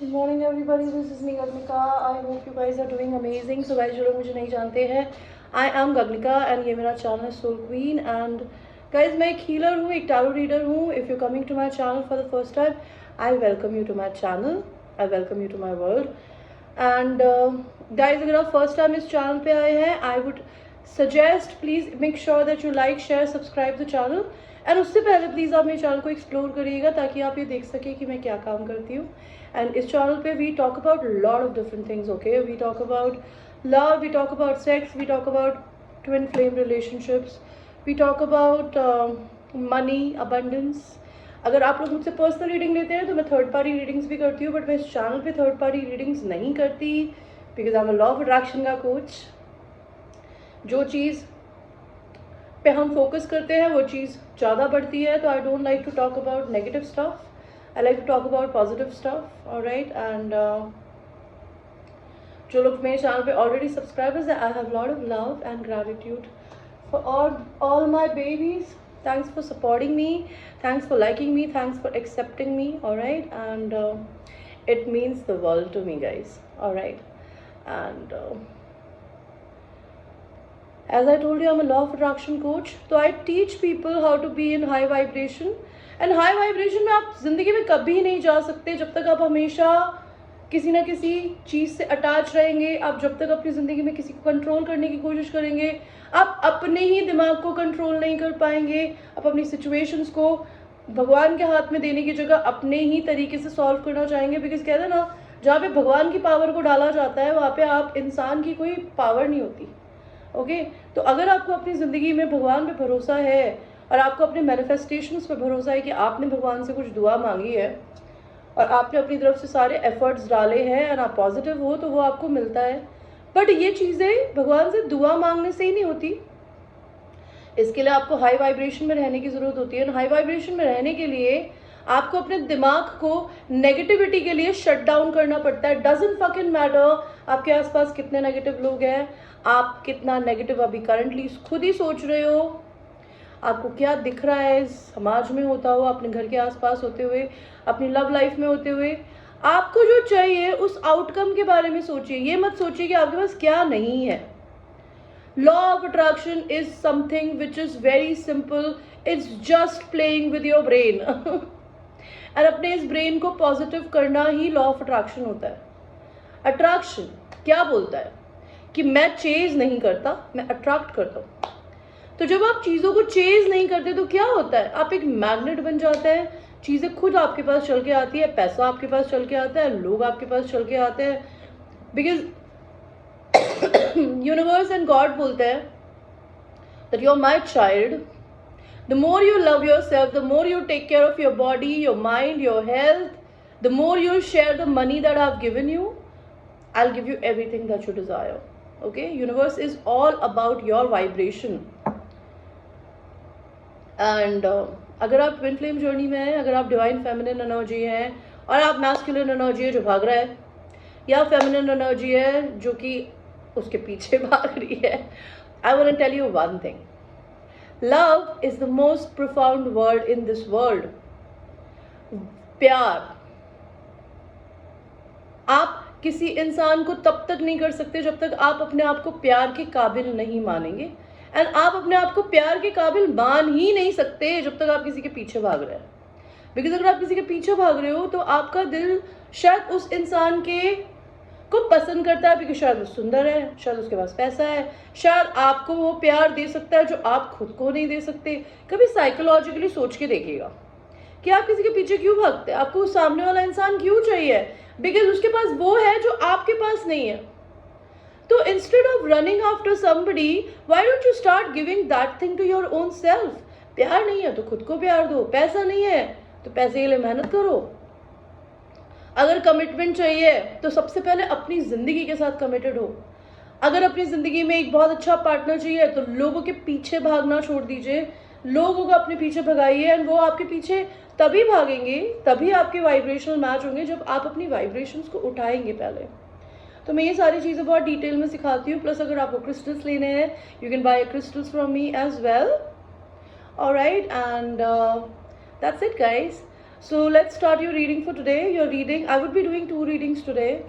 Good morning everybody, this is me Gaganika. I hope you guys are doing amazing. So guys, जो लोग मुझे नहीं जानते हैं, आई एम गगनिका एंड ये मेरा चैनल है सोल क्वीन। एंड गाइज, मैं एक हीलर हूँ, एक टैरो रीडर हूँ। If you coming to my channel for the first time, I welcome you to my channel, I welcome you to my world. And guys, अगर आप first time इस channel पे आए हैं, I would suggest please make sure that you like share subscribe the channel. And उससे पहले please आप मेरे चैनल को एक्सप्लोर करिएगा ताकि आप ये देख सकें कि मैं क्या काम करती हूँ। And इस channel पे we talk about a lot of different things, okay? We talk about love, we talk about sex, we talk about twin flame relationships, we talk about money, abundance. अगर आप लोग मुझसे पर्सनल रीडिंग लेते हैं तो मैं third party readings भी करती हूँ, बट मैं इस चैनल पे थर्ड पार्टी रीडिंग्स नहीं करती because I am a law of attraction का कोच। जो चीज़ पे हम फोकस करते हैं वो चीज़ ज़्यादा बढ़ती है, तो I don't like to talk about negative stuff. I like to talk about positive stuff, all right? And जो लोग मेरे चैनल पे ऑलरेडी सब्सक्राइबर्स हैं, I have lot of love and gratitude for all my babies. Thanks for supporting me, thanks for liking me, thanks for accepting me, all right? And it means the world to me, guys, all right? And as I told you, I'm a law of attraction coach, so I teach people how to be in high vibration. And high vibration में आप ज़िंदगी में कभी नहीं जा सकते जब तक आप हमेशा किसी ना किसी चीज़ से अटैच रहेंगे। आप जब तक अपनी ज़िंदगी में किसी को कंट्रोल करने की कोशिश करेंगे, आप अपने ही दिमाग को कंट्रोल नहीं कर पाएंगे। आप अपनी सिचुएशंस को भगवान के हाथ में देने की जगह अपने ही तरीके से सॉल्व करना चाहेंगे, बिकॉज कहते हैं ना, जहाँ पे भगवान की पावर को डाला जाता है वहाँ पे आप इंसान की कोई पावर नहीं होती, ओके? तो अगर आपको अपनी ज़िंदगी में भगवान पे भरोसा है और आपको अपने मैनिफेस्टेशंस पे भरोसा है कि आपने भगवान से कुछ दुआ मांगी है और आपने अपनी तरफ से सारे एफर्ट्स डाले हैं और आप पॉजिटिव हो, तो वो आपको मिलता है। बट ये चीज़ें भगवान से दुआ मांगने से ही नहीं होती, इसके लिए आपको हाई वाइब्रेशन में रहने की ज़रूरत होती है। हाई वाइब्रेशन में रहने के लिए आपको अपने दिमाग को नेगेटिविटी के लिए शट डाउन करना पड़ता है। डजंट फकिंग मैटर आपके आसपास कितने नेगेटिव लोग हैं, आप कितना नेगेटिव अभी करंटली खुद ही सोच रहे हो, आपको क्या दिख रहा है समाज में होता हुआ, अपने घर के आसपास होते हुए, अपनी लव लाइफ में होते हुए। आपको जो चाहिए उस आउटकम के बारे में सोचिए, ये मत सोचिए कि आपके पास क्या नहीं है। Law of attraction is something which is very simple, it's just playing with your brain और अपने इस ब्रेन को पॉजिटिव करना ही लॉ ऑफ अट्रैक्शन होता है। अट्रैक्शन क्या बोलता है कि मैं चेज नहीं करता, मैं अट्रैक्ट करता हूँ। तो जब आप चीज़ों को चेज नहीं करते तो क्या होता है, आप एक मैग्नेट बन जाते हैं, चीज़ें खुद आपके पास चल के आती है, पैसा आपके पास चल के आता है, लोग आपके पास चल के आते हैं, बिकॉज यूनिवर्स एंड गॉड बोलते हैं that you are my child, the more you love yourself, the more you take care of your body, your mind, your health, the more you share the money that I have given you, I will give you everything that you desire, okay? Universe is all about your vibration. And अगर आप twin flame journey में हैं, अगर आप divine feminine energy हैं और आप masculine energy है जो भाग रहा है, या फेमिनिन एनर्जी है जो कि उसके पीछे भाग रही है, I want to tell you one thing, love is the most profound word in this world. प्यार, आप किसी इंसान को तब तक नहीं कर सकते जब तक आप अपने आप को प्यार के काबिल नहीं मानेंगे, एंड आप अपने आप को प्यार के काबिल मान ही नहीं सकते जब तक आप किसी के पीछे भाग रहे हैं। बिकॉज अगर आप किसी के पीछे भाग रहे हो तो आपका दिल शायद उस इंसान के को पसंद करता है बिकॉज शायद वो सुंदर है, शायद उसके पास पैसा है, शायद आपको वो प्यार दे सकता है जो आप खुद को नहीं दे सकते। कभी साइकोलॉजिकली सोच के देखिएगा कि आप किसी के पीछे क्यों भागते हैं, आपको सामने वाला इंसान क्यों चाहिए, बिकॉज उसके पास वो है जो आपके पास नहीं है। तो instead of running after somebody, why don't you start giving that thing to your own self? प्यार नहीं है तो खुद को प्यार दो, पैसा नहीं है तो पैसे के लिए मेहनत करो, अगर कमिटमेंट चाहिए तो सबसे पहले अपनी जिंदगी के साथ कमिटेड हो, अगर अपनी जिंदगी में एक बहुत अच्छा पार्टनर चाहिए तो लोगों के पीछे भागना छोड़ दीजिए, लोगों को अपने पीछे भगाइए एंड वो आपके पीछे तभी भागेंगे, तभी आपके वाइब्रेशनल मैच होंगे जब आप अपनी वाइब्रेशंस को उठाएंगे पहले। तो मैं ये सारी चीज़ें बहुत डिटेल में सिखाती हूँ। प्लस अगर आपको क्रिस्टल्स लेने हैं, you can buy crystals from me as well, alright? And that's it guys. So let's start your reading for today. Your reading, I would be doing 2 readings today.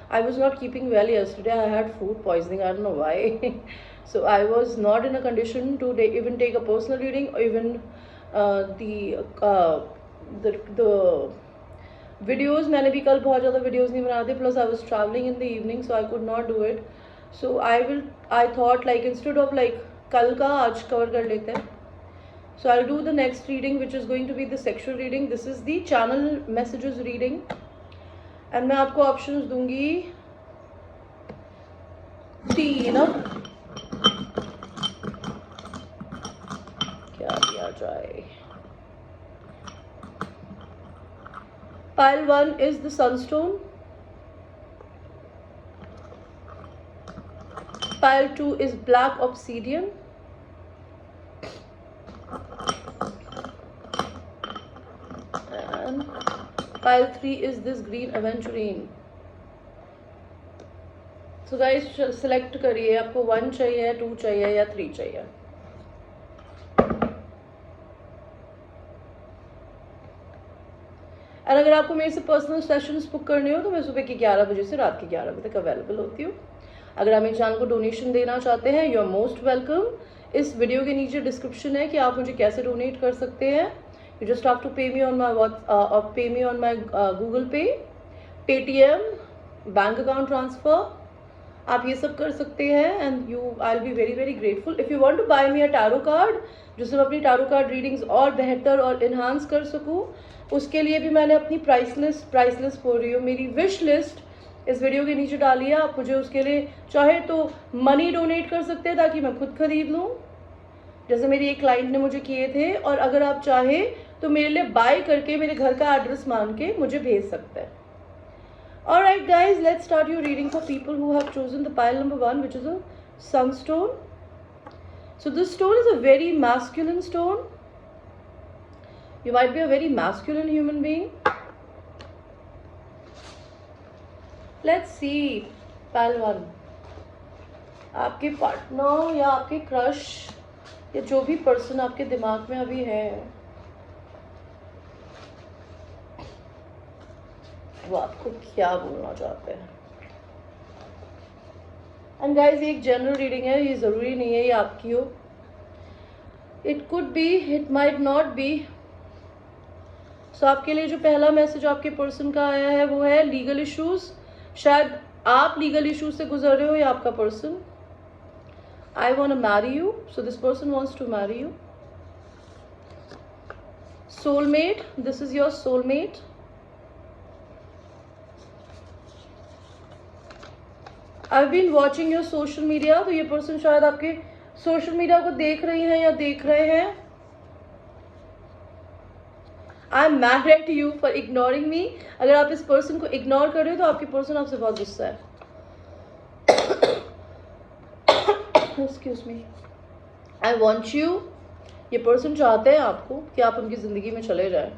I was not keeping well yesterday. I had food poisoning. I don't know why. So I was not in a condition to even take a personal reading or even the videos. मैंने भी कल बहुत ज़्यादा videos नहीं बना दी. Plus I was traveling in the evening, so I could not do it. So I thought like instead of like कल का आज cover कर लेते हैं. So I'll do the next reading, which is going to be the sexual reading. This is the channel messages reading. And मैं आपको options दूंगी 3. क्या दिया जाए? Pile 1 is the sunstone. Pile 2 is black obsidian. And pile 3 is this green aventurine. So guys, select करिए आपको 1 चाहिए, 2 चाहिए या 3 चाहिए. और अगर आपको मेरे से पर्सनल सेशंस बुक करने हो तो मैं सुबह के 11 बजे से रात के 11 बजे तक अवेलेबल होती हूँ. अगर आप मेरे चैनल को डोनेशन देना चाहते हैं, यू आर मोस्ट वेलकम. इस वीडियो के नीचे डिस्क्रिप्शन है कि आप मुझे कैसे डोनेट कर सकते हैं. You just have to pay me on my Google Pay, Paytm, bank account transfer. आप ये सब कर सकते हैं and I will be very very grateful. If you want to buy me a tarot card, जिससे मैं अपनी टैरो कार्ड रीडिंग्स और बेहतर और इन्हांस कर सकूँ, उसके लिए भी मैंने अपनी प्राइस लिस्ट बोल रही हूँ, मेरी विश लिस्ट इस वीडियो के नीचे डाली है. आप मुझे उसके लिए चाहे तो मनी डोनेट कर सकते हैं ताकि मैं खुद खरीद लूँ, जैसे मेरी एक क्लाइंट ने मुझे किए थे. और अगर आप चाहे तो मेरे लिए बाय करके मेरे घर का एड्रेस मान के मुझे भेज सकते हैं. Alright guys, let's start your reading for people who have chosen the pile number 1, which is a sunstone. So this stone is a very masculine stone. You might be a very masculine human being. Let's see pile 1. आपके partner या आपके crush या जो भी person आपके दिमाग में अभी है, वो आपको क्या बोलना चाहते हैं. एंड गाइज, ये एक जनरल रीडिंग है, ये ज़रूरी नहीं है ये आपकी हो. It could be, it might not be. So आपके लिए जो पहला मैसेज आपके पर्सन का आया है वो है लीगल इश्यूज. शायद आप लीगल इश्यूज से गुजर रहे हो या आपका person. I want to marry you, so this person wants to marry you. Soulmate, this is your soulmate. I've been watching your social media. तो ये पर्सन शायद आपके सोशल मीडिया को देख रही हैं या देख रहे हैं. I'm mad at you for ignoring me. अगर आप इस पर्सन को इग्नोर कर रहे हो तो आपके पर्सन आपसे बहुत गुस्सा है. Excuse me. I want you. ये पर्सन चाहते हैं आपको कि आप उनकी जिंदगी में चले जाएं.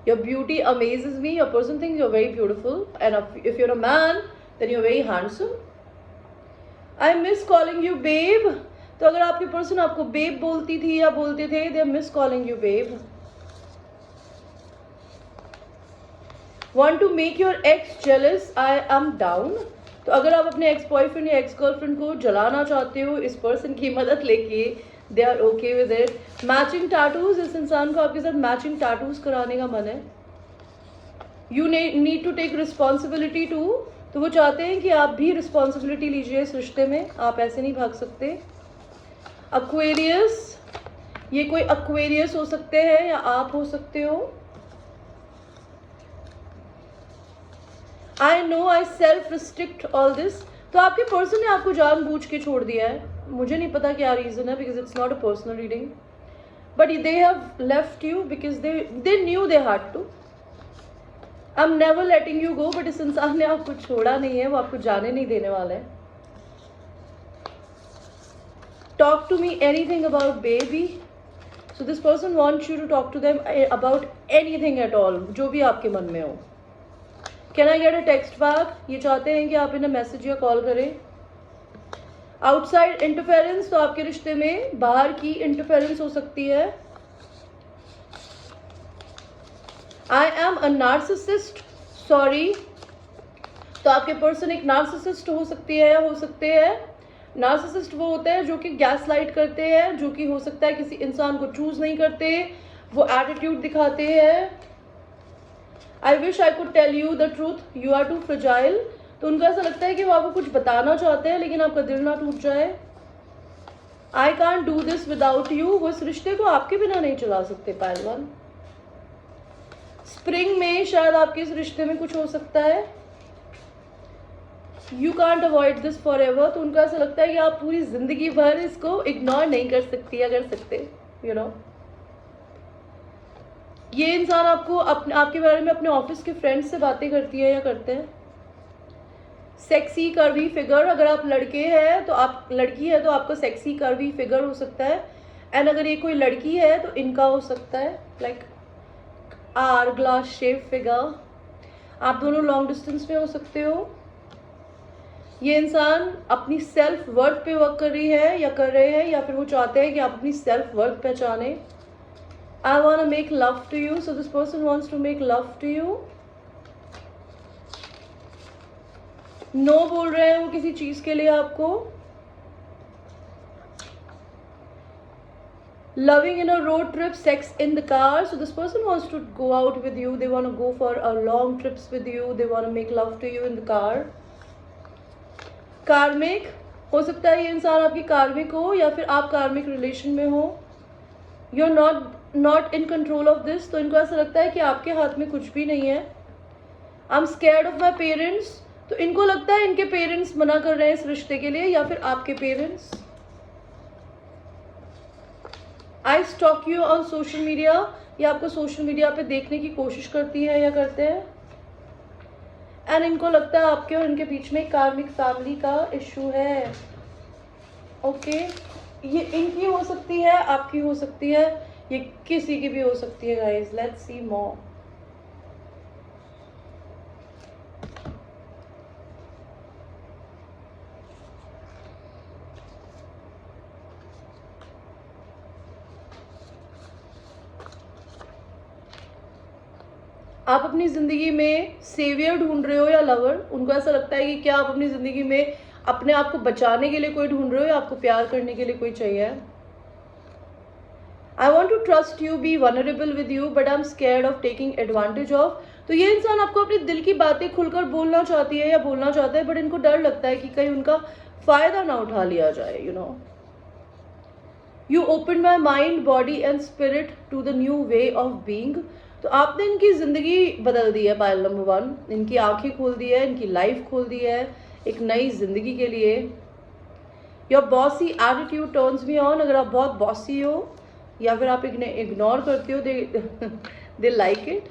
Your beauty amazes me. Your person thinks you're very beautiful, and if you're a man, then you're very handsome. I miss calling you babe. तो अगर आपकी पर्सन आपको बेब बोलती थी या बोलते थे, they are miss calling you babe. Want to make your ex jealous? I am down. तो अगर आप अपने एक्स बॉयफ्रेंड या एक्स गर्लफ्रेंड को जलाना चाहते हो इस पर्सन की मदद लेके, they are okay with it. Matching tattoos, इस इंसान को आपके साथ मैचिंग टैटूज कराने का मन है. You need to take responsibility too. तो वो चाहते हैं कि आप भी रिस्पॉन्सिबिलिटी लीजिए इस रिश्ते में, आप ऐसे नहीं भाग सकते. एक्वेरियस, ये कोई एक्वेरियस हो सकते हैं या आप हो सकते हो. I know I self restrict all this. तो आपके पर्सन ने आपको जानबूझ के छोड़ दिया है. मुझे नहीं पता क्या रीज़न है, because it's not a personal reading, but they have left you because they knew they had to. I am never letting you go. But इस इंसान ने आपको छोड़ा नहीं है, वो आपको जाने नहीं देने वाला है. Talk to me anything about baby. So this person wants you to talk to them about anything at all, जो भी आपके मन में हो. Can I get a text back. ये चाहते हैं कि आप इन्हें मैसेज या कॉल करें. आउटसाइड इंटरफेरेंस, तो आपके रिश्ते में बाहर की इंटरफेरेंस हो सकती है. I am a narcissist, sorry. तो आपके पर्सन एक नार्सिसिस्ट हो सकती है या हो सकते हैं। नार्सिसिस्ट वो होते हैं जो कि गैस लाइट करते हैं, जो कि हो सकता है किसी इंसान को चूज नहीं करते, वो एटीट्यूड दिखाते हैं। I wish I could tell you the truth, you are too fragile. तो उनको ऐसा लगता है कि वो आपको कुछ बताना चाहते हैं लेकिन आपका दिल ना टूट जाए। I can't do this without you, वो इस रिश्ते को आपके बिना नहीं चला सकते पहलवान। स्प्रिंग में शायद आपके इस रिश्ते में कुछ हो सकता है। You can't avoid this for ever, तो उनको ऐसा लगता है कि आप पूरी जिंदगी भर इसको इग्नोर नहीं कर सकती या कर सकते, यू नो। ये इंसान आपको आपके बारे में अपने ऑफिस के फ्रेंड्स से बातें करती है या करते हैं। सेक्सी कर्वी फिगर, अगर आप लड़के हैं तो आप, लड़की है तो आपका सेक्सी कर्वी फिगर हो सकता है। एंड अगर ये कोई लड़की है तो इनका हो सकता है like hourglass shape figure. आप दोनों लॉन्ग डिस्टेंस में हो सकते हो। ये इंसान अपनी सेल्फ वर्थ पे वर्क कर रही है या कर रहे हैं, या फिर वो चाहते हैं कि आप अपनी सेल्फ वर्थ पहचाने। I want to make love to you, so this person wants to make love to you. No बोल रहे हैं वो किसी चीज के लिए आपको। Loving in a road trip, sex in the car. So this person wants to go out with you. They want to go for a long trips with you. They want to make love to you in the car. कार्मिक, हो सकता है ये इंसान आपकी कार्मिक हो या फिर आप कार्मिक रिलेशन में हो। You're not in control of this, तो इनको ऐसा लगता है कि आपके हाथ में कुछ भी नहीं है। I'm scared of my parents, तो इनको लगता है इनके पेरेंट्स मना कर रहे हैं इस रिश्ते के लिए, या फिर आपके parents. I stalk you on social media, या आपको सोशल मीडिया पे देखने की कोशिश करती है या करते हैं। एंड इनको लगता है आपके और इनके बीच में कार्मिक फैमिली का इशू है। ओके, ये इनकी हो सकती है, आपकी हो सकती है, ये किसी की भी हो सकती है गाइस। लेट्स सी मोर। आप अपनी जिंदगी में सेवियर ढूंढ रहे हो या लवर। उनको ऐसा लगता है कि क्या आप अपनी जिंदगी में अपने आप को बचाने के लिए कोई ढूंढ रहे हो या आपको प्यार करने के लिए कोई चाहिए। I want to trust you, be vulnerable with you, but I am scared of taking advantage of. तो ये इंसान आपको अपने दिल की बातें खुलकर बोलना चाहती है या बोलना चाहता है, बट इनको डर लगता है कि कहीं उनका फायदा ना उठा लिया जाए, you know. You open my mind, body and spirit to the new way of being. तो आपने इनकी जिंदगी बदल दी है पायल नंबर 1। इनकी आंखें खोल दी है, इनकी लाइफ खोल दी है एक नई जिंदगी के लिए। Your bossy attitude turns me on, अगर आप बहुत बॉसी हो या फिर आप इन्हें इग्नोर करते हो, they like it.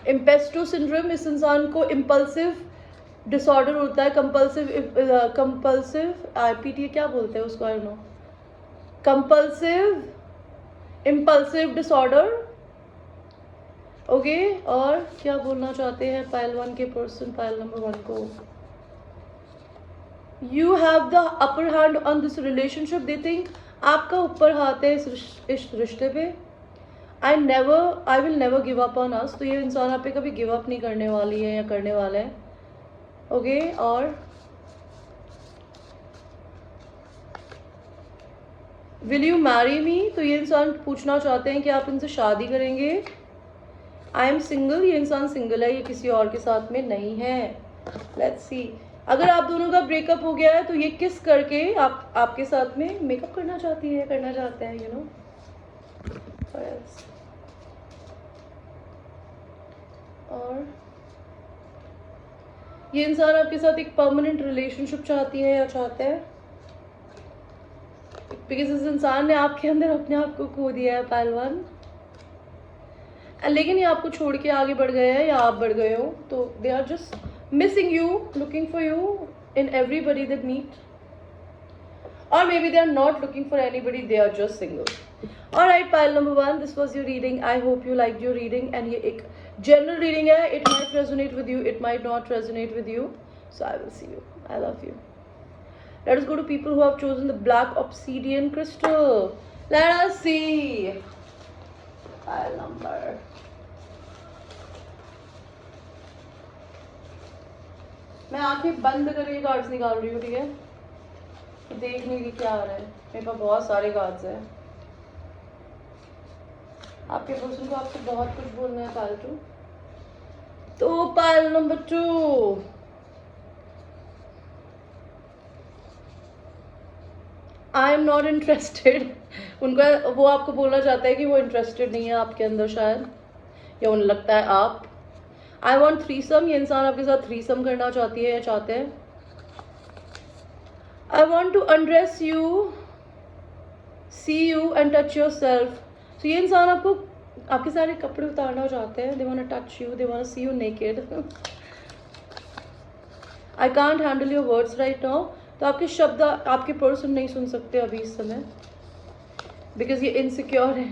Impasto syndrome, इस इंसान को इम्पल्सिव डिसऑर्डर होता है। कंपल्सिव आईपीटी क्या बोलते हैं उसको, I know, compulsive impulsive disorder. Okay, और क्या बोलना चाहते हैं पायल 1 के पर्सन पायल नंबर 1 को। You have the upper hand on this relationship, they think आपका ऊपर हाथ है इस रिश्ते पे। I will never give up on us, तो ये इंसान आप पे कभी गिव अप नहीं करने वाली है या करने वाला है। ओके, और विल यू मैरी मी, तो ये इंसान पूछना चाहते हैं कि आप इनसे शादी करेंगे। आई एम सिंगल, ये इंसान सिंगल है, ये किसी और के साथ में नहीं है। लेट्स सी, अगर आप दोनों का ब्रेकअप हो गया है तो ये किस करके आपके साथ में मेकअप करना चाहती है, करना चाहता है, यू नो। और ये इंसान आपके साथ एक परमानेंट रिलेशनशिप चाहती है या चाहता है, बिकॉज इस इंसान ने आपके अंदर अपने आप को खो दिया है पहलवान। लेकिन ये आपको छोड़ के आगे बढ़ गए हैं या आप बढ़ गए हो, तो they are just missing you, looking for you in everybody they meet, or maybe they are not looking for anybody, they are just single. Alright, pile number 1, this was your reading. I hope you liked your reading, and ये एक general reading है, it might resonate with you, it might not resonate with you, so I will see you. I love you. Let us go to people who have chosen the black obsidian crystal. Let us see. Pile number, मैं आंखें बंद करके cards निकाल रही हूँ, ठीक है? देख नहीं रही क्या आ रहा है, मेरे पास बहुत सारे कार्ड्स हैं। आपके पर्सन को आपसे बहुत कुछ बोलना है पायल 2। तो पायल number 2, I am not interested. उनका वो आपको बोलना चाहता है कि वो इंटरेस्टेड नहीं है आपके अंदर शायद, या उन्हें लगता है आप। आई वॉन्ट थ्रीसम, ये इंसान आपके साथ थ्रीसम करना चाहती है या चाहते हैं। I want to undress you, see you and touch yourself. तो ये इंसान आपको आपके सारे कपड़े उतारना चाहते हैं। They want to touch you, they want to see you naked. I can't handle your words right now. तो आपके शब्द आपके पर्सन नहीं सुन सकते अभी इस समय, बिकॉज ये इनसिक्योर है।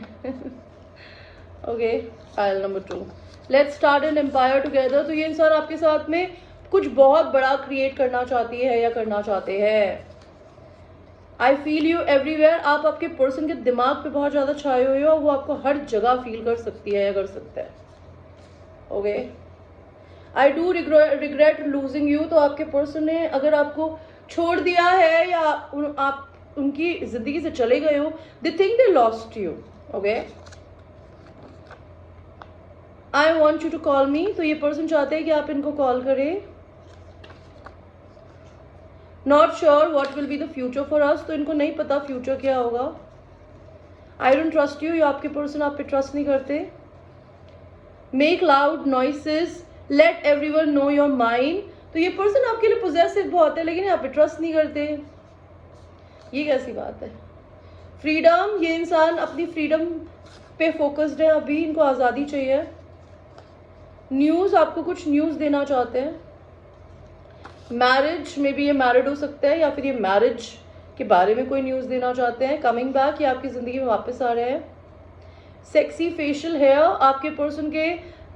Okay, Payal number 2, let's start an empire together. तो ये इंसान आपके साथ में कुछ बहुत बड़ा क्रिएट करना चाहती है या करना चाहते हैं। आई फील यू एवरीवेयर, आप आपके पर्सन के दिमाग पे बहुत ज़्यादा छाए हुए हो, वो आपको हर जगह फील कर सकती है या कर सकता है। Okay, I do regret losing you. तो आपके पर्सन ने अगर आपको छोड़ दिया है या आप उनकी जिंदगी से चले गए हो, they think they lost you. Okay, I want you to call me. तो ये पर्सन चाहते हैं कि आप इनको कॉल करें। Not sure what will be the future for us. तो इनको नहीं पता फ्यूचर क्या होगा। आई डोंट ट्रस्ट यू, आपके पर्सन आप पे ट्रस्ट नहीं करते। Make loud noises, late everyone know your mind. तो ये पर्सन आपके लिए पोजेसिव बहुत है, लेकिन आप पे ट्रस्ट नहीं करते। ये कैसी बात है? फ्रीडम, ये इंसान अपनी फ्रीडम पे फोकस्ड है अभी, इनको आज़ादी चाहिए। न्यूज़, आपको कुछ न्यूज़ देना चाहते हैं। मैरिज में भी ये मैरिड हो सकता है, या फिर ये मैरिज के बारे में कोई न्यूज़ देना चाहते हैं। कमिंग बैक, ये आपकी ज़िंदगी में वापस आ रहे हैं। सेक्सी फेशियल हेयर, आपके पर्सन के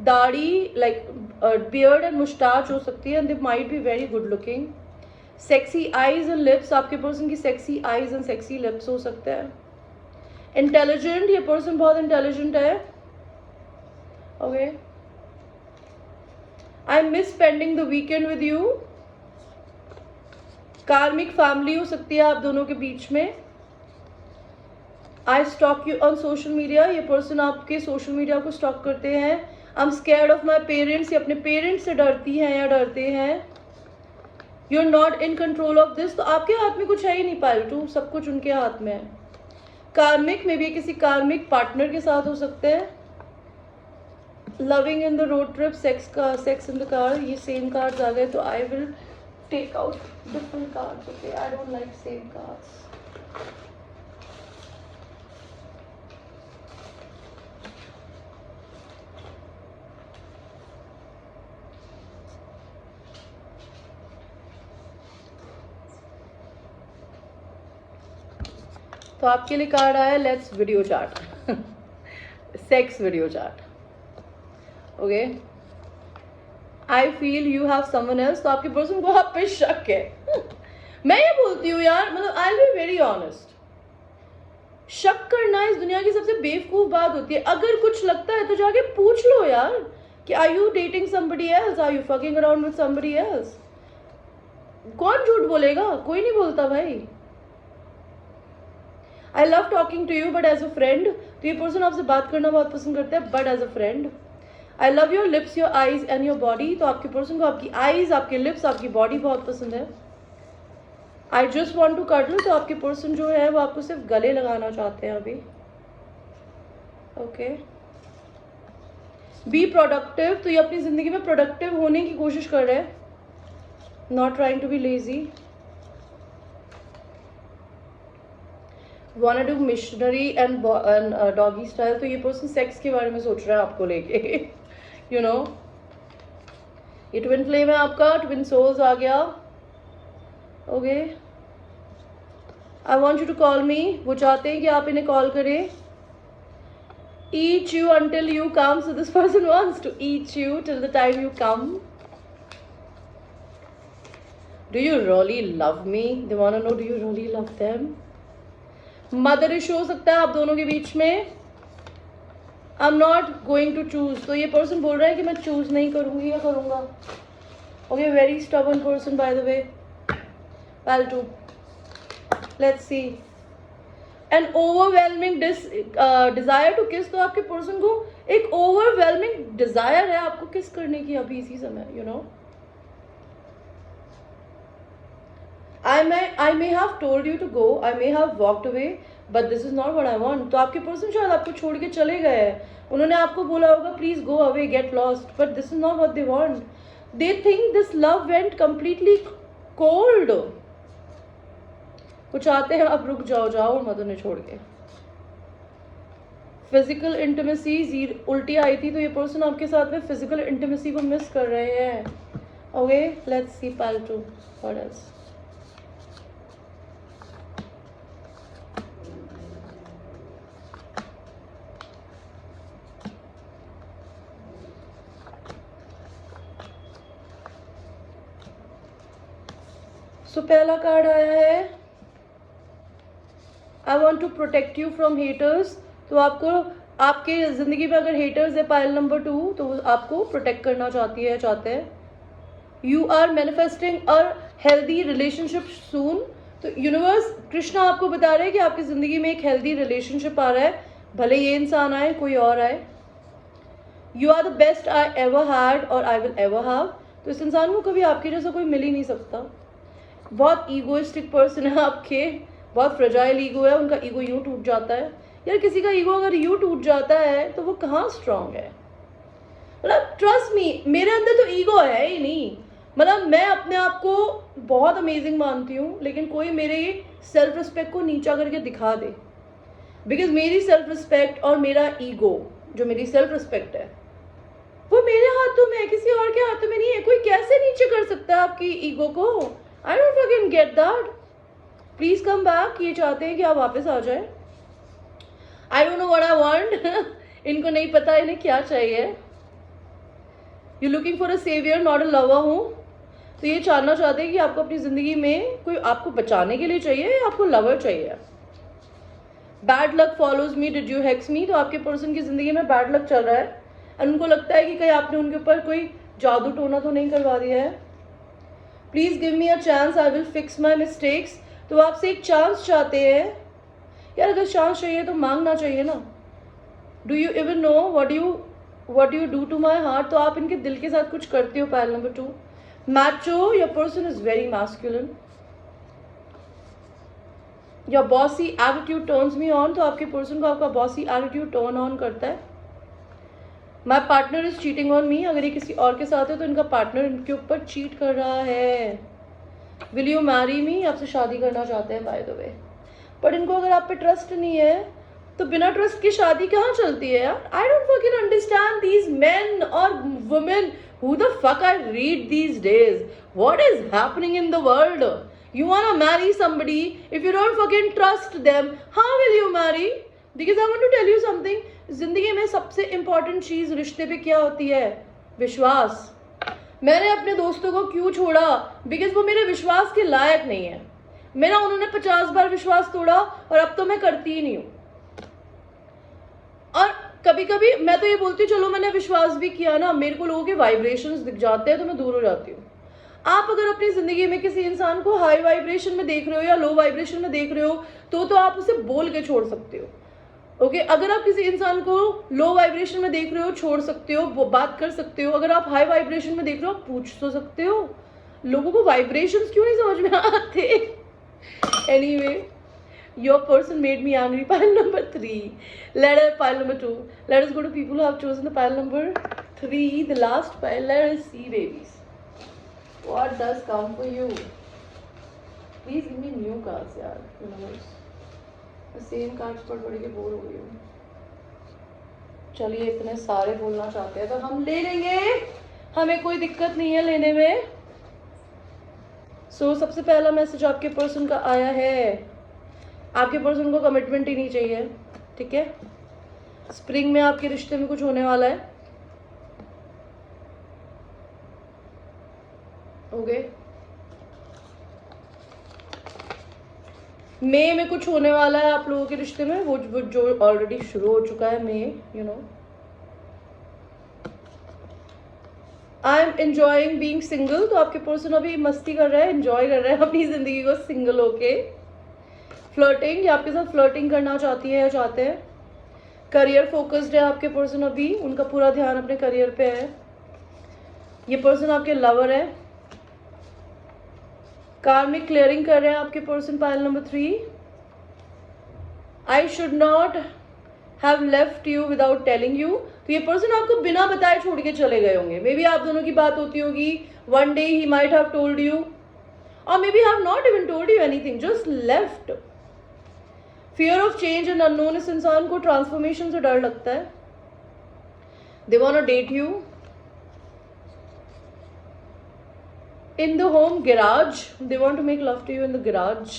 दाढ़ी लाइक बियर्ड एंड मुस्टाच हो सकती है, and they might be very good looking. Sexy eyes and lips, आपके पर्सन की sexy eyes and sexy lips हो सकते हैं। इंटेलिजेंट, ये पर्सन बहुत इंटेलिजेंट है। Okay, I miss spending the weekend with you. Karmic family हो सकती है आप दोनों के बीच में। I stalk you on social media, ये पर्सन आपके सोशल मीडिया को स्टॉक करते हैं। I am scared of my parents, ये अपने पेरेंट्स से डरती हैं या डरते हैं। You are not in control of this. तो आपके हाथ में कुछ है ही नहीं पायल 2, सब कुछ उनके हाथ में है। कार्मिक में भी किसी कार्मिक पार्टनर के साथ हो सकते हैं। Loving in the road trip, sex in the car, ये सेम कार्ड्स आ गए, तो I will take out different cards. Okay, I don't like same cards. तो आपके लिए कार्ड आया let's video chart, sex video chart. Okay, I feel you have someone else. तो आपके person को आप पे शक है। मैं ये बोलती हूँ यार, मतलब आई विल बी वेरी ऑनेस्ट, शक करना इस दुनिया की सबसे बेवकूफ बात होती है। अगर कुछ लगता है तो जाके पूछ लो यार कि are you dating somebody else, are you fucking around with somebody else. कौन झूठ बोलेगा? कोई नहीं बोलता भाई। I love talking to you but as a friend. तो ये पर्सन आपसे बात करना बहुत पसंद करता है, but as a friend. I love your lips, your eyes and your body. तो आपके पर्सन को आपकी आईज, आपके लिप्स, आपकी बॉडी बहुत पसंद है। I just want to cuddle. तो आपके पर्सन जो है वो आपको सिर्फ गले लगाना चाहते हैं अभी। Okay, be productive. तो ये अपनी जिंदगी में प्रोडक्टिव होने की कोशिश कर रहे हैं, not trying to be lazy. Want to missionary and doggy style. तो ये पर्सन सेक्स के बारे में सोच रहा है आपको लेके। यू नो, ये ट्विन फ्लेम है आपका, ट्विन सोल्स आ गया। Okay, I want you to call me. वो चाहते हैं कि आप इन्हें कॉल करें। Eat you until you come. So this person wants to eat you till the time you come. Do you really love me? They want to know, do you really love them? Mother issue हो सकता है आप दोनों के बीच में। I am not going to choose. तो ये पर्सन बोल रहा है कि मैं चूज नहीं करूंगी या करूंगा। Okay, very stubborn person by the way. Pile 2, let's see. An overwhelming desire to kiss. तो आपके पर्सन को एक ओवरवेलमिंग डिजायर है आपको किस करने की अभी इसी समय, you know. I may have told you to go, I may have walked away, but this is not what I want. तो आपके पर्सन शायद आपको छोड़ के चले गए हैं। उन्होंने आपको बोला होगा please go away, get lost, but this is not what they want. They think this love went completely cold. वो चाहते हैं अब रुक जाओ, जाओ मत उन्हें छोड़ के। फिजिकल इंटीमेसी उल्टी आई थी, तो ये पर्सन आपके साथ में फिजिकल इंटीमेसी को मिस कर रहे हैं। Okay, let's see pile 2, what else. So पहला कार्ड आया है I want to protect you from haters. तो आपको आपके जिंदगी में अगर हेटर्स है पाइल नंबर 2, तो वो आपको प्रोटेक्ट करना चाहते हैं। You are manifesting a healthy relationship soon. तो यूनिवर्स कृष्णा आपको बता रहे हैं कि आपकी जिंदगी में एक हेल्दी रिलेशनशिप आ रहा है, भले ये इंसान आए कोई और आए। You are the best I ever had और आई विल एवर हैव। तो इस इंसान को कभी आपके जैसा कोई मिल ही नहीं सकता। बहुत ईगोइस्टिक पर्सन है आपके, बहुत फ्रेजाइल ईगो है, उनका ईगो यूं टूट जाता है। यार किसी का ईगो अगर यूं टूट जाता है तो वो कहाँ स्ट्रांग है। मतलब ट्रस्ट मी, मेरे अंदर तो ईगो है ही नहीं। मतलब मैं अपने आप को बहुत अमेजिंग मानती हूँ, लेकिन कोई मेरे सेल्फ रिस्पेक्ट को नीचा करके दिखा दे, बिकॉज मेरी सेल्फ रिस्पेक्ट और मेरा ईगो, जो मेरी सेल्फ रिस्पेक्ट है, वो मेरे हाथों में है, किसी और के हाथों में नहीं है। कोई कैसे नीचे कर सकता है आपकी ईगो को। I don't fucking get that. Please come back. ये चाहते हैं कि आप वापस आ जाए। I don't know what I want. इनको नहीं पता इन्हें क्या चाहिए। You looking for a savior, not a lover हूँ। तो ये जानना चाहते हैं कि आपको अपनी जिंदगी में कोई आपको बचाने के लिए चाहिए या आपको लवर चाहिए। Bad luck follows me, did you hex me. तो आपके पर्सन की जिंदगी में बैड लक चल रहा है और उनको लगता है कि कहीं आपने उनके ऊपर कोई जादू टोना तो नहीं करवा दिया है। Please give me a chance, I will fix my mistakes. तो आपसे एक चांस चाहते हैं। यार अगर चांस चाहिए तो मांगना चाहिए ना। Do you even know what you do to my heart. तो आप इनके दिल के साथ कुछ करते हो। Pile number 2, macho, your person is very masculine, your bossy attitude turns me on. तो आपके पर्सन को आपका बॉसी एटीट्यूड टर्न ऑन करता है। My partner is cheating on me. अगर ये किसी और के साथ है तो इनका पार्टनर इनके ऊपर चीट कर रहा है। विल यू मैरी मी, आपसे शादी करना चाहते हैं बाय द वे, बट इनको अगर आप पे ट्रस्ट नहीं है तो बिना ट्रस्ट की शादी कहाँ चलती है यार। I don't fucking understand these men और women, who the fuck I read these days, what is happening in the world. You wanna marry somebody, if you don't fucking trust them, how will you marry? Because I want to tell you something, जिंदगी में सबसे important चीज रिश्ते पे क्या होती है? विश्वास। मैंने अपने दोस्तों को क्यों छोड़ा? बिकॉज वो मेरे विश्वास के लायक नहीं है। मेरा उन्होंने 50 बार विश्वास तोड़ा और अब तो मैं करती ही नहीं हूँ। और कभी कभी मैं तो ये बोलती हूँ चलो मैंने विश्वास भी किया ना, मेरे को लोगों के वाइब्रेशंस दिख जाते हैं तो मैं दूर हो जाती हूँ। आप अगर अपनी जिंदगी में किसी इंसान को हाई वाइब्रेशन में देख रहे हो या लो वाइब्रेशन में देख रहे हो तो आप उसे बोल के छोड़ सकते हो। ओके, अगर आप किसी इंसान को लो वाइब्रेशन में देख रहे हो छोड़ सकते हो, बात कर सकते हो। अगर आप हाई वाइब्रेशन में देख रहे हो आप पूछ तो सकते हो। लोगों को वाइब्रेशंस क्यों नहीं समझ में आते। Anyway, your person made me angry. Pile number 3. Pile number 2. Let us go to people who have chosen the pile number 3, the last pile. Let us see, babies. What does come for you? Please give me new cards, yaar. Universe. Same cards पढ़ के bore हो गई हूँ। चलिए इतने सारे बोलना चाहते हैं तो हम ले लेंगे, हमें कोई दिक्कत नहीं है लेने में। सो सबसे पहला मैसेज आपके पर्सन का आया है, आपके पर्सन को कमिटमेंट ही नहीं चाहिए, ठीक है। स्प्रिंग में आपके रिश्ते में कुछ होने वाला है। ओके, मई में कुछ होने वाला है आप लोगों के रिश्ते में, वो जो ऑलरेडी शुरू हो चुका है मई, you know. I am enjoying being single, तो आपके पर्सन अभी मस्ती कर रहा है, एंजॉय कर रहा है अपनी ज़िंदगी को सिंगल होके। फ्लर्टिंग, या आपके साथ फ्लर्टिंग करना चाहती है या चाहते हैं। करियर फोकस्ड है आपके पर्सन, अभी उनका पूरा ध्यान अपने करियर पे है। ये पर्सन आपके लवर है। कार्मिक क्लियरिंग कर रहे हैं आपके person, pile number 3। I should not have left you without telling you, तो ये पर्सन आपको बिना बताए छोड़ के चले गए होंगे। मे बी आप दोनों की बात होती होगी, one day he might have told you, और maybe have not even told you anything, just left. Fear of change and unknown, इस इंसान को ट्रांसफॉर्मेशन से डर लगता है। They want to date you. In the home garage, they want to make love to you in the garage.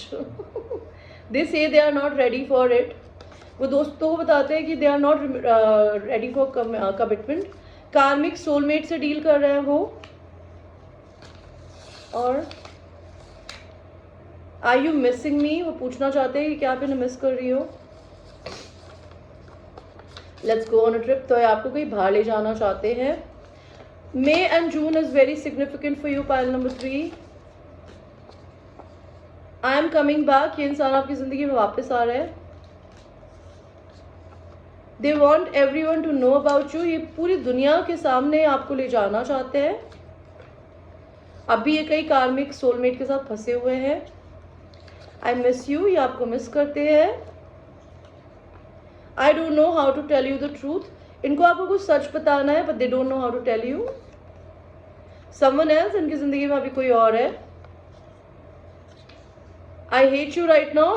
They say they are not ready for it. वो दोस्तों को बताते हैं कि they are not ready for commitment. कार्मिक soulmate से deal कर रहे हैं वो। और are you missing me, वो पूछना चाहते हैं कि क्या आप इन्हें मिस कर रही हो। Let's go on a trip, तो आपको कहीं बाहर ले जाना चाहते हैं। May and June is very significant for you, pile number 3. I am coming back, ये इंसान आपकी ज़िंदगी में वापस आ रहा है। They want everyone to know about you, ये पूरी दुनिया के सामने आपको ले जाना चाहते हैं। अभी ये कई कार्मिक सोलमेट के साथ फंसे हुए हैं। I miss you, ये आपको मिस करते हैं। I don't know how to tell you the truth, इनको आपको कुछ सच बताना है, but they don't know how to tell you. Someone else, इनकी जिंदगी में अभी कोई और है। I hate you right now.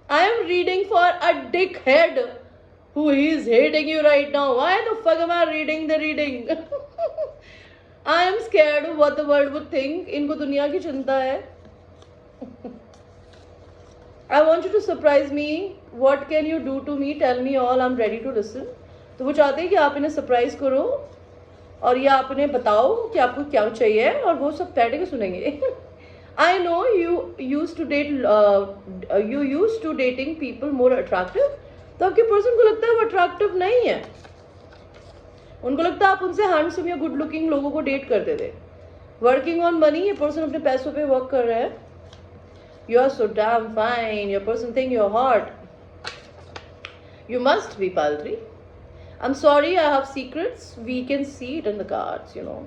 I am reading for a dickhead who is hating you right now. Why the fuck am I reading the reading? I am scared of what the world would think. इनको दुनिया की चिंता है। I want you to surprise me. What can you do to me? Tell me all. I'm ready to listen. तो वो चाहते हैं कि आप इन्हें सरप्राइज करो और ये आप इन्हें बताओ कि आपको क्या चाहिए, और वो सब बैठ के सुनेंगे। I know you used to dating people more attractive. तो आपके पर्सन को लगता है वो अट्रैक्टिव नहीं है, उनको लगता है आप उनसे हैंडसम या गुड लुकिंग लोगों को डेट करते थे। वर्किंग ऑन मनी, ये पर्सन अपने पैसों पे वर्क कर रहा है। You are so damn fine. Your person think you're hot. You must be, pile 3. I'm sorry, I have secrets. We can see it in the cards, you know.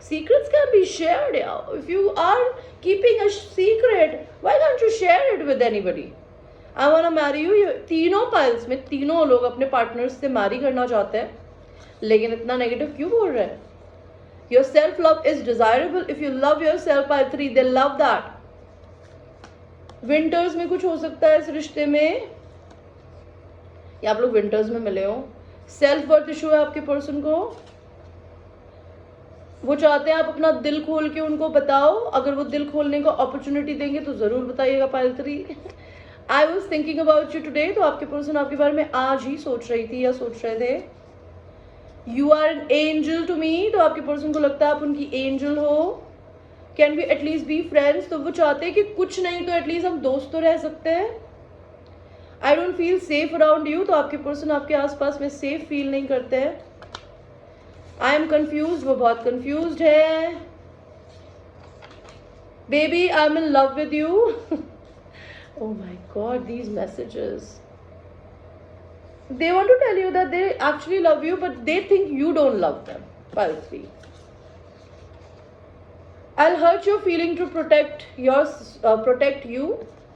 Secrets can be shared, yeah. If you are keeping a secret, why can't you share it with anybody? I wanna marry you. ये तीनों piles में तीनों लोग अपने partners से marry करना चाहते हैं, लेकिन इतना negative क्यों बोल रहे हैं? Your self love is desirable. If you love yourself, pile 3, they love that. Winters में कुछ हो सकता है इस रिश्ते में, या आप लोग विंटर्स में मिले हो। सेल्फ वर्थ इशू है आपके पर्सन को, वो चाहते हैं आप अपना दिल खोल के उनको बताओ। अगर वो दिल खोलने को अपॉर्चुनिटी देंगे तो जरूर बताइएगा, pile 3। I was thinking about you today, तो आपके पर्सन आपके बारे में आज ही सोच रही थी या सोच रहे थे। You are an angel to me, तो आपके पर्सन को लगता है आप उनकी एंजल हो। Can we at least be friends, तो वो चाहते हैं कि कुछ नहीं तो एटलीस्ट हम दोस्त तो रह सकते हैं। I don't feel safe around you, तो आपके पर्सन आपके आसपास में सेफ फील नहीं करते हैं। आई एम कंफ्यूज, वो बहुत कंफ्यूज्ड है। Baby I am in love with you. Oh my God, these messages, they want to tell you that they actually love you, but they think you don't love them. Pile 3. I'll hurt your feeling to protect you.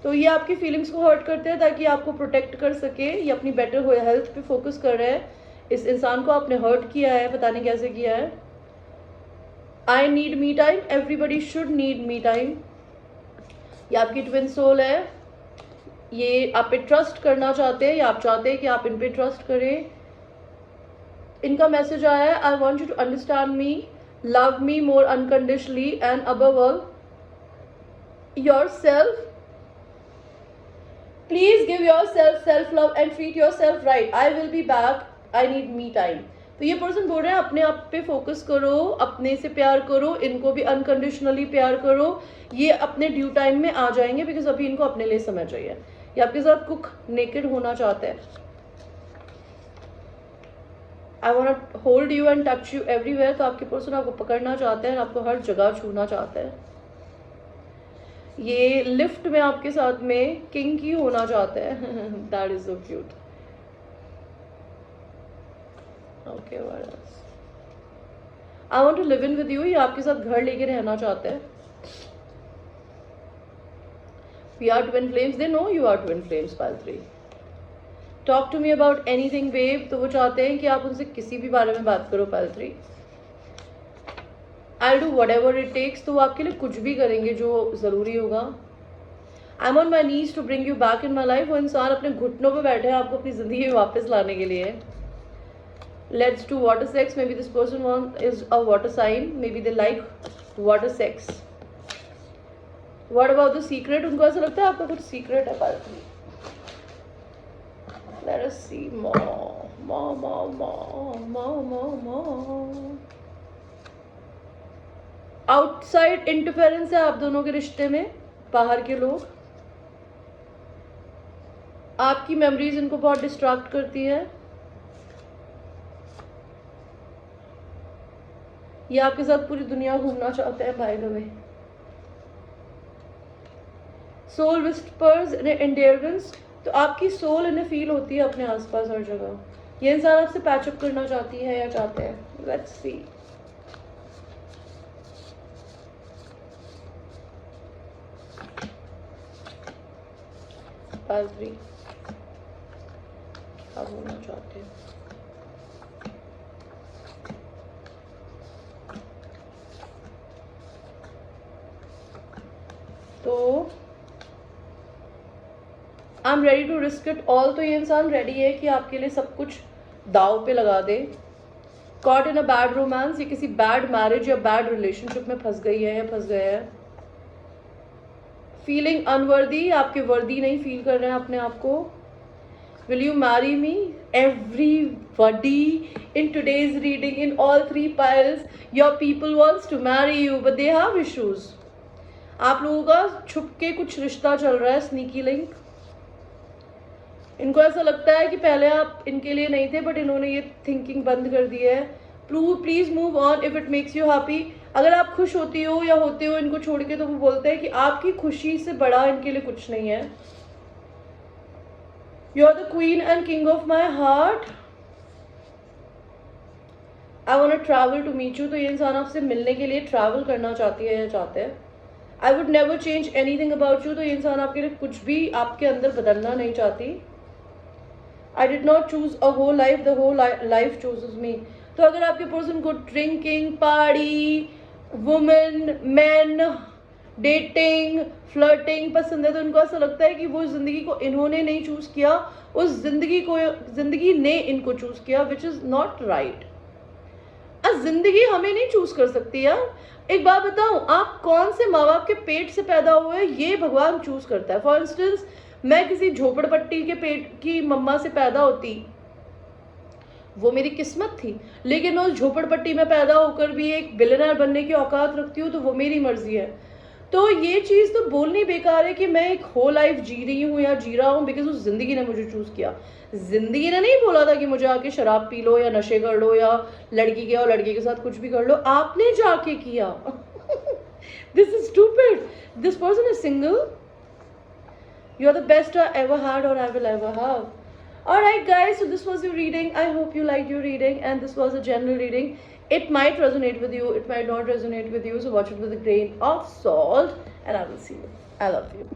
तो ये आपकी feelings को hurt करते हैं ताकि आपको protect कर सके। ये अपनी बेटर हो हेल्थ पे फोकस कर रहे हैं। इस इंसान को आपने हर्ट किया है, पता नहीं कैसे किया है। आई need me time, everybody should need me time. ये आपकी ट्विन सोल है, ये आप पे ट्रस्ट करना चाहते हैं या आप चाहते हैं कि आप इन पे ट्रस्ट करें। इनका मैसेज आया है, I want you to understand me, love me more unconditionally and above all yourself, please give yourself self love and treat yourself right. I will be back, I need me time. तो ये person बोल रहे हैं अपने आप पे focus करो, अपने से प्यार करो, इनको भी अनकंडीशनली प्यार करो। ये अपने ड्यू टाइम में आ जाएंगे बिकॉज अभी इनको अपने लिए समय चाहिए। ये आपके साथ कुक नेकेड होना चाहते हैं। I want hold you and touch you everywhere. तो आपके पर्सन आपको पकड़ना चाहते हैं, आपको हर जगह छूना चाहते हैं। ये लिफ्ट में आपके साथ में किंग की होना चाहते हैं। That is so cute. Okay, what else? I want to live in with you. ये आपके साथ घर लेके रहना चाहते हैं। We are twin flames. They know you are twin flames, pile 3. Talk to me about anything, babe. तो वो चाहते हैं कि आप उनसे किसी भी बारे में बात करो, pile 3. I'll do whatever it takes. तो वो आपके लिए कुछ भी करेंगे जो ज़रूरी होगा. I'm on my knees to bring you back in my life. वो इंसान अपने घुटनों पे बैठे हैं आपको अपनी ज़िंदगी में वापस लाने के लिए. Let's do water sex. Maybe this person is a water sign. Maybe they like water sex. What about the secret? उनको ऐसा लगता है आपका कुछ सीक्रेट है पार्ट में. Let us see more. Outside interference है आप दोनों के रिश्ते में. बाहर के लोग, आपकी मेमोरीज इनको बहुत डिस्ट्रैक्ट करती है. ये आपके साथ पूरी दुनिया घूमना चाहते हैं by the way. Soul whispers in endearments. तो आपकी सोल इन्हें फील होती है अपने आसपास हर जगह. ये इंसान आपसे पैचअप करना चाहती है या चाहते हैं. Let's see. पाइल 3 क्या बोलना चाहते हैं. तो I am ready to risk it all. तो ये इंसान रेडी है कि आपके लिए सब कुछ दाव पे लगा दे. Caught in a bad romance. ये किसी बैड मैरिज या बैड रिलेशनशिप में फंस गई है या फंस गया है. Feeling unworthy. आपके वर्दी नहीं फील कर रहे हैं अपने आप को. Will you marry me. Everybody in today's reading in all 3 piles your people wants to marry you but they have issues. आप लोगों का छुप के कुछ रिश्ता चल रहा है, स्नीकी लिंक. इनको ऐसा लगता है कि पहले आप इनके लिए नहीं थे बट इन्होंने ये थिंकिंग बंद कर दी है. Please move on if it makes you happy. अगर आप खुश होती हो या होते हो इनको छोड़ के तो वो बोलते हैं कि आपकी खुशी से बड़ा इनके लिए कुछ नहीं है. You are the queen and king of my heart. I want to travel to meet you. तो ये इंसान आपसे मिलने के लिए ट्रैवल करना चाहती है या चाहते हैं. I would never change anything about you. तो ये इंसान आपके लिए कुछ भी आपके अंदर बदलना नहीं चाहती. I did not choose a whole life, the whole life chooses me. तो अगर आपके पर्सन को drinking, party, women, man, dating, flirting पसंद है तो इनको ऐसा लगता है कि वो जिंदगी को इन्होंने नहीं चूज किया, उस जिंदगी ने इनको चूज किया, विच इज नॉट राइट. जिंदगी हमें नहीं चूज कर सकती यार. एक बात बताऊं, आप कौन से माँ बाप के पेट से पैदा हुए ये भगवान चूज करता है. फॉर इंस्टेंस, मैं किसी झोपड़पट्टी के पेट की मम्मा से पैदा होती, वो मेरी किस्मत थी. लेकिन मैं उस झोपड़पट्टी में पैदा होकर भी एक बिलियनर बनने की औकात रखती हूँ तो वो मेरी मर्जी है. तो ये चीज़ तो बोलनी बेकार है कि मैं एक होल लाइफ जी रही हूँ या जी रहा हूँ बिकॉज उस जिंदगी ने मुझे चूज किया. जिंदगी ने नहीं बोला था कि मुझे आके शराब पी लो या नशे कर लो या लड़की के और लड़के के साथ कुछ भी कर लो. आपने जाके किया. This is stupid. This person is single. You are the best I ever had or I will ever have. Alright guys, so this was your reading. I hope you liked your reading and this was a general reading. It might resonate with you, it might not resonate with you, so watch it with a grain of salt and I will see you. I love you.